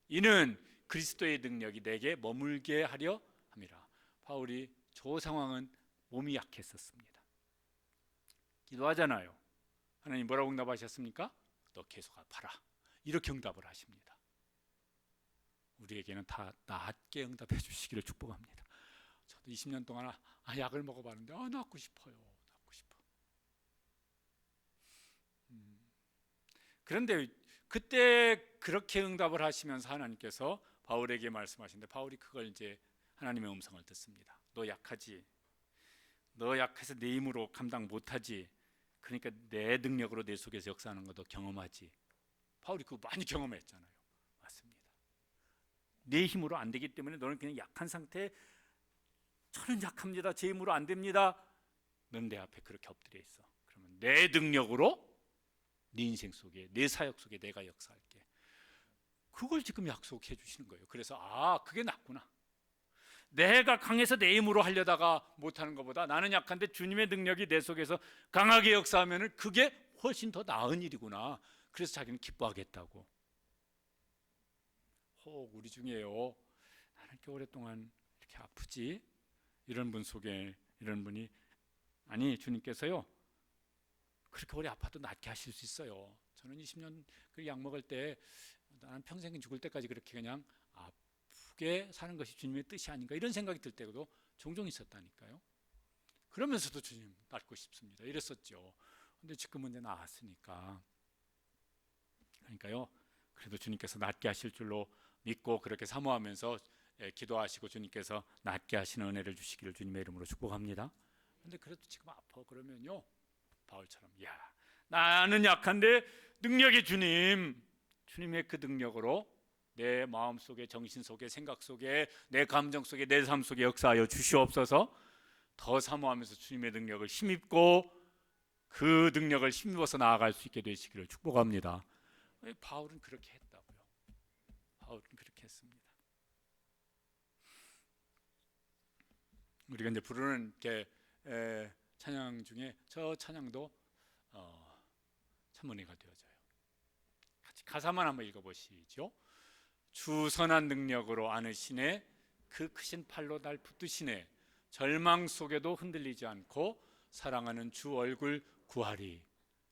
이는 그리스도의 능력이 내게 머물게 하려 함이라. 바울이 저 상황은 몸이 약했었습니다. 기도하잖아요. 하나님 뭐라고 응답하셨습니까? 너 계속 아파라. 이렇게 응답을 하십니다. 우리에게는 다 낫게 응답해 주시기를 축복합니다. 저도 20년 동안 약을 먹어봤는데 낫고 싶어요. 낫고 싶어. 그런데 그때 그렇게 응답을 하시면서 하나님께서 바울에게 말씀하시는데 바울이 그걸 이제 하나님의 음성을 듣습니다. 너 약하지? 너 약해서 내 힘으로 감당 못하지? 그러니까 내 능력으로 내 속에서 역사하는 것도 경험하지. 바울이 그거 많이 경험했잖아요. 맞습니다. 내 힘으로 안 되기 때문에 너는 그냥 약한 상태에 저는 약합니다. 제 힘으로 안 됩니다. 넌 내 앞에 그렇게 엎드려 있어. 그러면 내 능력으로 네 인생 속에 내 사역 속에 내가 역사할게. 그걸 지금 약속해 주시는 거예요. 그래서 그게 낫구나. 내가 강해서 내 힘으로 하려다가 못하는 것보다 나는 약한데 주님의 능력이 내 속에서 강하게 역사하면 그게 훨씬 더 나은 일이구나. 그래서 자기는 기뻐하겠다고. 혹 우리 중에요 나는 이렇게 오랫동안 이렇게 아프지? 이런 분 속에 이런 분이 아니 주님께서요 그렇게 오래 아파도 낫게 하실 수 있어요. 저는 20년 그 약 먹을 때 나는 평생 죽을 때까지 그렇게 그냥 아프게 사는 것이 주님의 뜻이 아닌가 이런 생각이 들 때도 종종 있었다니까요. 그러면서도 주님 낫고 싶습니다 이랬었죠. 근데 지금은 이제 나았으니까 그러니까요 그래도 주님께서 낫게 하실 줄로 믿고 그렇게 사모하면서 기도하시고 주님께서 낫게 하시는 은혜를 주시기를 주님의 이름으로 축복합니다. 근데 그래도 지금 아파 그러면요 바울처럼 나는 약한데 능력이 주님의 그 능력으로 내 마음 속에 정신 속에 생각 속에 내 감정 속에 내 삶 속에 역사하여 주시옵소서. 더 사모하면서 주님의 능력을 힘입고 그 능력을 힘입어서 나아갈 수 있게 되시기를 축복합니다. 바울은 그렇게 했다고요. 바울은 그렇게 했습니다. 우리가 이제 부르는 찬양 중에 저 찬양도 참 은혜가 되어져요. 같이 가사만 한번 읽어보시죠. 주 선한 능력으로 안으시네 그 크신 팔로 날 붙드시네 절망 속에도 흔들리지 않고 사랑하는 주 얼굴 구하리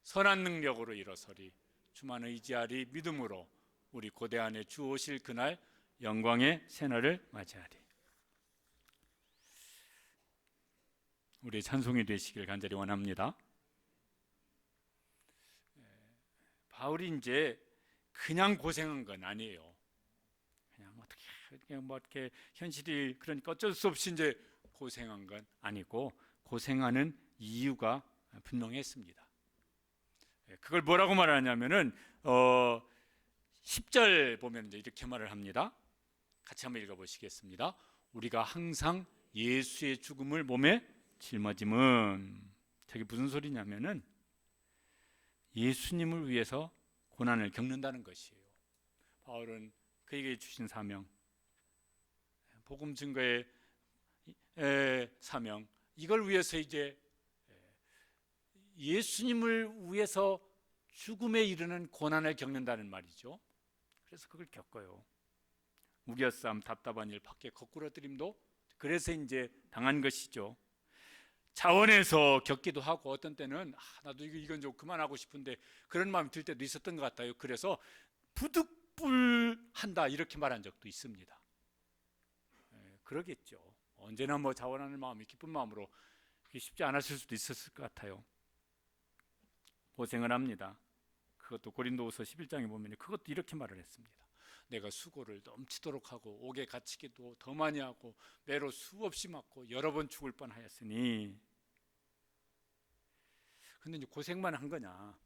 선한 능력으로 일어서리 주만 의지하리 믿음으로 우리 고대 안에 주 오실 그날 영광의 새날을 맞이하리. 우리 찬송이 되시길 간절히 원합니다. 바울이 이제 그냥 고생한 건 아니에요. 그냥 어떻게 현실이 그러니까 어쩔 수 없이 이제 고생한 건 아니고 고생하는 이유가 분명했습니다. 그걸 뭐라고 말하냐면은 10절 보면 이제 이렇게 말을 합니다. 같이 한번 읽어보시겠습니다. 우리가 항상 예수의 죽음을 몸에 짊어짐은, 저게 무슨 소리냐면은 예수님을 위해서 고난을 겪는다는 것이에요. 바울은 그에게 주신 사명, 복음 증거의 사명, 이걸 위해서 이제 예수님을 위해서 죽음에 이르는 고난을 겪는다는 말이죠. 그래서 그걸 겪어요. 우겨싸움, 답답한 일, 밖에 거꾸러뜨림도 그래서 이제 당한 것이죠. 자원해서 겪기도 하고, 어떤 때는 나도 이건 좀 그만하고 싶은데 그런 마음이 들 때도 있었던 것 같아요. 그래서 부득불한다 이렇게 말한 적도 있습니다. 그러겠죠. 언제나 뭐 자원하는 마음이 기쁜 마음으로 쉽지 않았을 수도 있었을 것 같아요. 고생을 합니다. 그것도 고린도후서 11장에 보면 그것도 이렇게 말을 했습니다. 내가 수고를 넘치도록 하고 옥에 갇히기도 더 많이 하고 매로 수없이 맞고 여러 번 죽을 뻔하였으니. 근데 이제 고생만 한 거냐?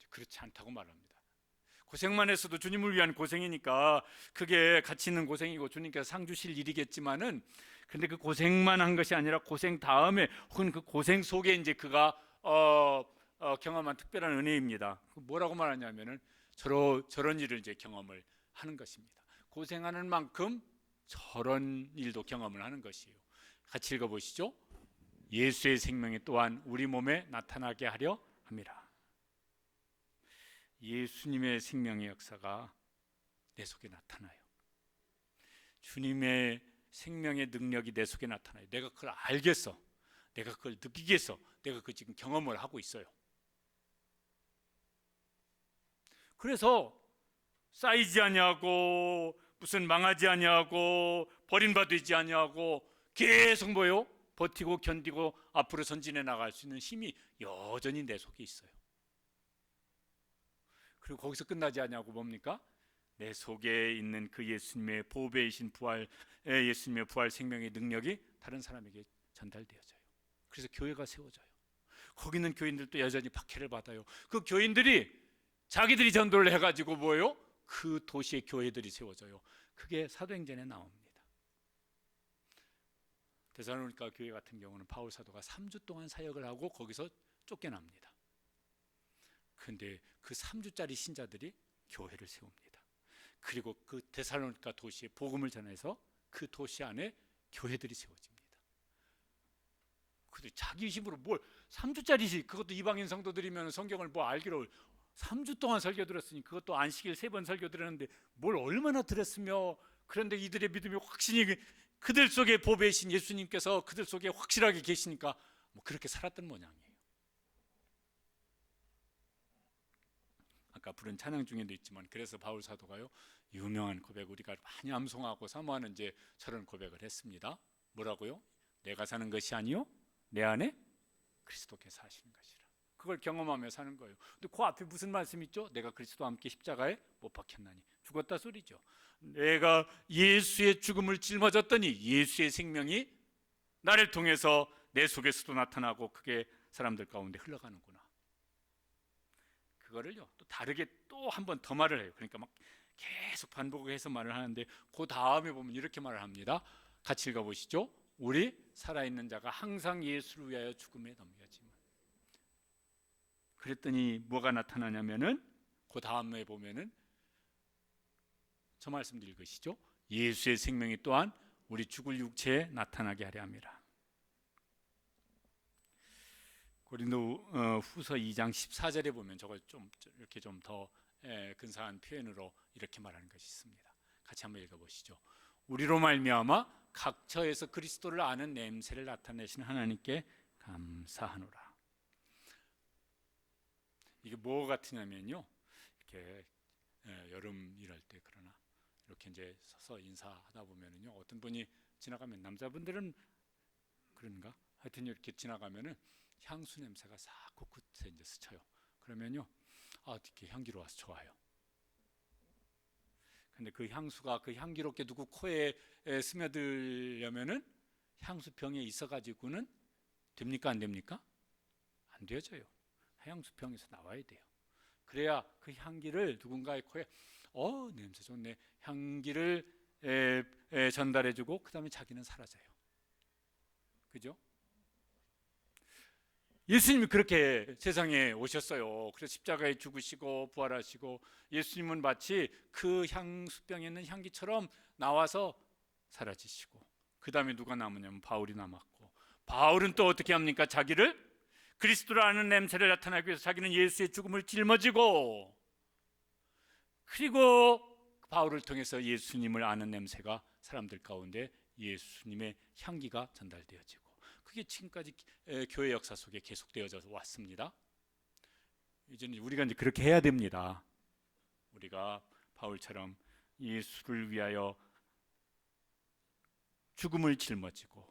그렇지 않다고 말합니다. 고생만 했어도 주님을 위한 고생이니까 그게 가치 있는 고생이고 주님께서 상 주실 일이겠지만은, 근데 그 고생만 한 것이 아니라 고생 다음에 혹은 그 고생 속에 이제 그가 경험한 특별한 은혜입니다. 뭐라고 말하냐면은 저런 일을 이제 경험을 하는 것입니다. 고생하는 만큼 저런 일도 경험을 하는 것이에요. 같이 읽어보시죠. 예수의 생명이 또한 우리 몸에 나타나게 하려 함이라. 예수님의 생명의 역사가 내 속에 나타나요. 주님의 생명의 능력이 내 속에 나타나요. 내가 그걸 알겠어. 내가 그걸 느끼겠어. 내가 그 지금 경험을 하고 있어요. 그래서 쌓이지 아니하고 무슨 망하지 아니하고 버림받지 아니하고 계속 뭐요? 버티고 견디고 앞으로 전진해 나갈 수 있는 힘이 여전히 내 속에 있어요. 그리고 거기서 끝나지 아니하고 뭡니까? 내 속에 있는 그 예수님의 보배이신 예수님의 부활 생명의 능력이 다른 사람에게 전달되어져요. 그래서 교회가 세워져요. 거기 있는 교인들도 여전히 박해를 받아요. 그 교인들이 자기들이 전도를 해가지고 뭐예요? 그 도시의 교회들이 세워져요. 그게 사도행전에 나옵니다. 데살로니가 교회 같은 경우는 바울 사도가 3주 동안 사역을 하고 거기서 쫓겨납니다. 그런데 그 3주짜리 신자들이 교회를 세웁니다. 그리고 그 데살로니가 도시에 복음을 전해서 그 도시 안에 교회들이 세워집니다. 근데 자기 힘으로 뭘 3주짜리지, 그것도 이방인 성도들이면 성경을 뭐 알기로 3주 동안 설교 들었으니, 그것도 안식일 3번 설교 들었는데 뭘 얼마나 들었으며, 그런데 이들의 믿음이 확신이 그들 속에 보배이신 예수님께서 그들 속에 확실하게 계시니까 뭐 그렇게 살았던 모양이에요. 아까 부른 찬양 중에도 있지만, 그래서 바울 사도가요 유명한 고백, 우리가 많이 암송하고 사모하는 이제 저런 고백을 했습니다. 뭐라고요? 내가 사는 것이 아니요 내 안에 그리스도께서 사시는 것이라. 그걸 경험하며 사는 거예요. 근데 그 앞에 무슨 말씀 있죠? 내가 그리스도와 함께 십자가에 못 박혔나니. 죽었다 소리죠. 내가 예수의 죽음을 짊어졌더니 예수의 생명이 나를 통해서 내 속에서도 나타나고 그게 사람들 가운데 흘러가는구나. 그거를요 또 다르게 또 한 번 더 말을 해요. 그러니까 막 계속 반복해서 말을 하는데, 그 다음에 보면 이렇게 말을 합니다. 같이 읽어보시죠. 우리 살아있는 자가 항상 예수를 위하여 죽음에 넘겨지면. 그랬더니 뭐가 나타나냐면은 그 다음에 보면은 저 말씀도 읽으시죠. 예수의 생명이 또한 우리 죽을 육체에 나타나게 하려 함이라. 고린도 후서 2장 14절에 보면 저걸 좀 이렇게 좀 더 근사한 표현으로 이렇게 말하는 것이 있습니다. 같이 한번 읽어보시죠. 우리로 말미암아 각처에서 그리스도를 아는 냄새를 나타내시는 하나님께 감사하노라. 이게 뭐 같으냐면요, 이렇게 여름 일할 때, 그러나 이렇게 이제 서서 인사하다 보면은요, 어떤 분이 지나가면, 남자분들은 그런가? 하여튼 이렇게 지나가면은 향수 냄새가 싹 코끝에 이제 스쳐요. 그러면요, 이렇게 향기로워서 좋아요. 근데 그 향수가 그 향기롭게 누구 코에 스며들려면은 향수 병에 있어가지고는 됩니까 안 됩니까? 안 되어져요. 향수병에서 나와야 돼요. 그래야 그 향기를 누군가의 코에 냄새 좋네 향기를 전달해주고 그 다음에 자기는 사라져요. 그죠? 예수님이 그렇게 세상에 오셨어요. 그래서 십자가에 죽으시고 부활하시고 예수님은 마치 그 향수병에 있는 향기처럼 나와서 사라지시고 그 다음에 누가 남으냐면 바울이 남았고 바울은 또 어떻게 합니까? 자기를 그리스도라는 냄새를 나타내기 위해서 자기는 예수의 죽음을 짊어지고 그리고 바울을 통해서 예수님을 아는 냄새가 사람들 가운데 예수님의 향기가 전달되어지고 그게 지금까지 교회 역사 속에 계속되어져 왔습니다. 이제는 우리가 이제 그렇게 해야 됩니다. 우리가 바울처럼 예수를 위하여 죽음을 짊어지고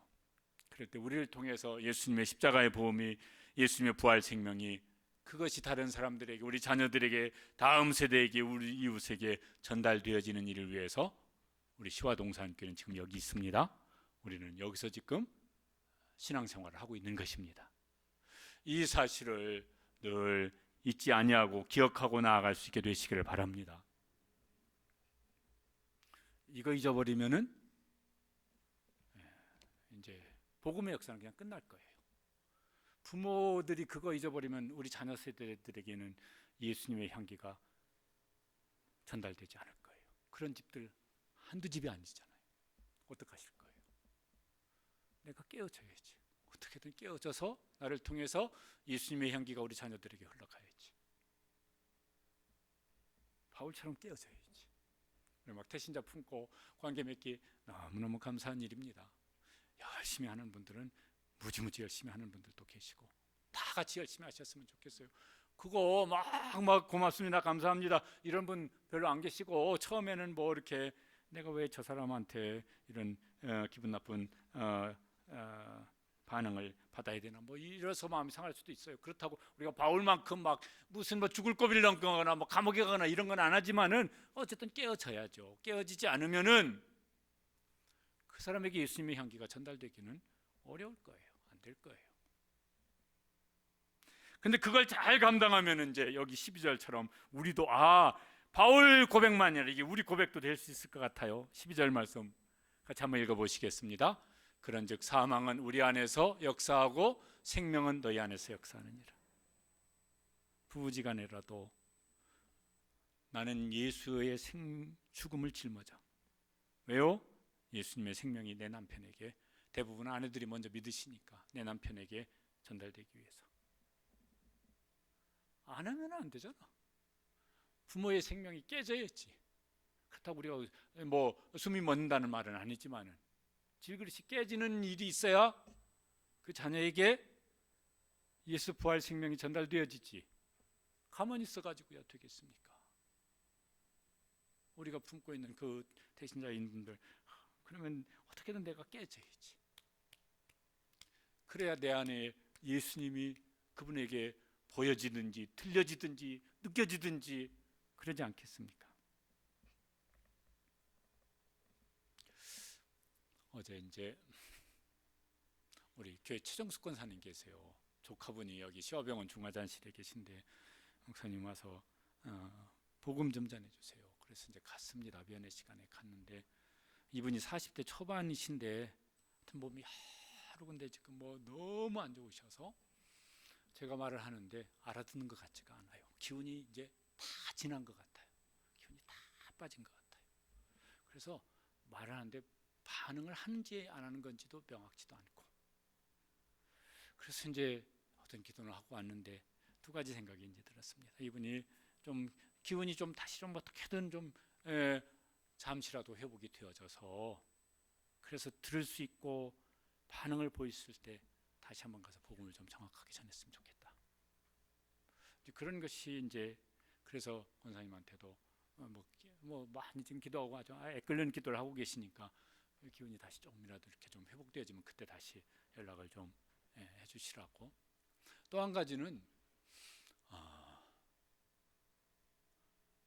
그럴 때 우리를 통해서 예수님의 십자가의 보험이 예수님의 부활 생명이 그것이 다른 사람들에게 우리 자녀들에게 다음 세대에게 우리 이웃에게 전달되어지는 일을 위해서 우리 시화동산교회는 지금 여기 있습니다. 우리는 여기서 지금 신앙생활을 하고 있는 것입니다. 이 사실을 늘 잊지 아니하고 기억하고 나아갈 수 있게 되시기를 바랍니다. 이거 잊어버리면은 이제 복음의 역사는 그냥 끝날 거예요. 부모들이 그거 잊어버리면 우리 자녀 세대들에게는 예수님의 향기가 전달되지 않을 거예요. 그런 집들 한두 집이 아니잖아요. 어떡하실 거예요? 내가 깨어져야지. 어떻게든 깨어져서 나를 통해서 예수님의 향기가 우리 자녀들에게 흘러가야지. 바울처럼 깨어져야지. 막 태신자 품고 관계 맺기 너무너무 감사한 일입니다. 열심히 하는 분들은 무지무지 열심히 하는 분들도 계시고 다 같이 열심히 하셨으면 좋겠어요. 그거 막 고맙습니다 감사합니다 이런 분 별로 안 계시고 처음에는 뭐 이렇게 내가 왜 저 사람한테 이런 기분 나쁜 반응을 받아야 되나 뭐 이래서 마음이 상할 수도 있어요. 그렇다고 우리가 바울만큼 막 무슨 뭐 죽을 고비를 넘거나 뭐 감옥에 가거나 이런 건 안 하지만은 어쨌든 깨어져야죠. 깨어지지 않으면은 그 사람에게 예수님의 향기가 전달되기는 어려울 거예요. 안 될 거예요. 근데 그걸 잘 감당하면 이제 여기 12절처럼 우리도 바울 고백만이 아니라 이게 우리 고백도 될 수 있을 것 같아요. 12절 말씀 같이 한번 읽어보시겠습니다. 그런즉 사망은 우리 안에서 역사하고 생명은 너희 안에서 역사하느니라. 부부지간에라도 나는 예수의 죽음을 짊어져. 왜요? 예수님의 생명이 내 남편에게 대부분 아내들이 먼저 믿으시니까 내 남편에게 전달되기 위해서. 안 하면 안 되잖아. 부모의 생명이 깨져야지. 그렇다고 우리가 뭐 숨이 멎는다는 말은 아니지만은 질그릇이 깨지는 일이 있어야 그 자녀에게 예수 부활 생명이 전달되어지지. 가만히 있어가지고야 되겠습니까? 우리가 품고 있는 그 대신자인 분들 그러면 어떻게든 내가 깨져야지. 그래야 내 안에 예수님이 그분에게 보여지든지 들려지든지 느껴지든지 그러지 않겠습니까? 어제 이제 우리 교회 최정숙 사님 계세요. 조카분이 여기 시화병원 중화장실에 계신데 목사님 와서 복음 좀 전해주세요. 그래서 이제 갔습니다. 면회 시간에 갔는데 이분이 40대 초반이신데 몸이 여러 군데 지금 뭐 너무 안 좋으셔서 제가 말을 하는데 알아듣는 것 같지가 않아요. 기운이 이제 다 지난 것 같아요. 기운이 다 빠진 것 같아요. 그래서 말을 하는데 반응을 하는지 안 하는 건지도 명확지도 않고 그래서 이제 어떤 기도를 하고 왔는데 두 가지 생각이 이제 들었습니다. 이분이 좀 기운이 좀 다시 좀 어떻게든 좀 잠시라도 회복이 되어져서 그래서 들을 수 있고 반응을 보였을 때 다시 한번 가서 복음을 좀 정확하게 전했으면 좋겠다. 그런 것이 이제 그래서 권사님한테도 뭐 많이 지금 기도하고 아주 애끓는 기도를 하고 계시니까 기운이 다시 조금이라도 이렇게 좀 회복되어지면 그때 다시 연락을 좀 해주시라고. 또 한 가지는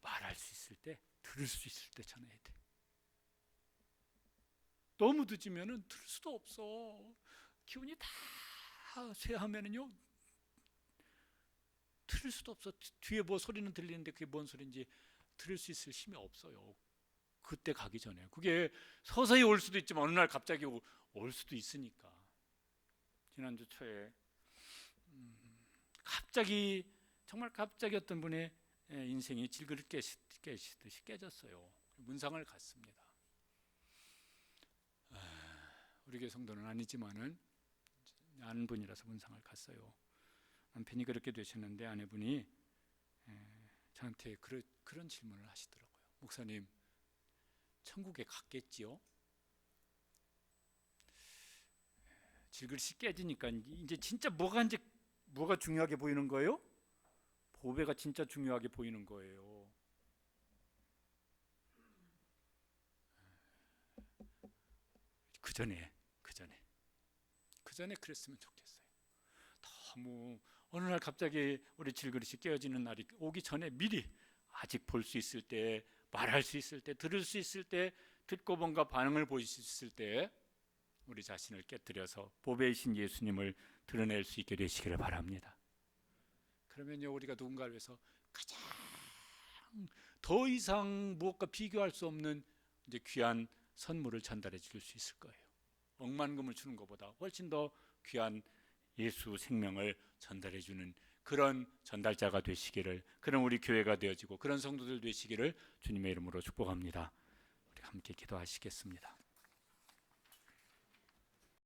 말할 수 있을 때 들을 수 있을 때 전해야 돼. 너무 늦으면은 들을 수도 없어. 기운이 다 쇠하면은요 들을 수도 없어. 뒤에 뭐 소리는 들리는데 그게 뭔 소리인지 들을 수 있을 힘이 없어요. 그때 가기 전에. 그게 서서히 올 수도 있지만 어느 날 갑자기 올 수도 있으니까. 지난주 초에 갑자기, 정말 갑자기 어떤 분의 인생이 질그릇 깨시듯이 깨졌어요. 문상을 갔습니다. 우리 교회 성도는 아니지만은 아는 분이라서 문상을 갔어요. 남편이 그렇게 되셨는데 아내분이 저한테 그런 질문을 하시더라고요. 목사님, 천국에 갔겠지요? 질그릇이 깨지니까 이제 진짜 뭐가 중요하게 보이는 거예요? 보배가 진짜 중요하게 보이는 거예요. 그 전에 그랬으면 좋겠어요. 너무 어느 날 갑자기 우리 질그릇이 깨어지는 날이 오기 전에 미리 아직 볼 수 있을 때, 말할 수 있을 때, 들을 수 있을 때, 듣고 뭔가 반응을 보일 수 있을 때 우리 자신을 깨뜨려서 보배이신 예수님을 드러낼 수 있게 되시기를 바랍니다. 그러면요, 우리가 누군가를 위해서 가장 더 이상 무엇과 비교할 수 없는 이제 귀한 선물을 전달해 줄 수 있을 거예요. 억만금을 주는 것보다 훨씬 더 귀한 예수 생명을 전달해 주는 그런 전달자가 되시기를, 그런 우리 교회가 되어지고 그런 성도들 되시기를 주님의 이름으로 축복합니다. 우리 함께 기도하시겠습니다.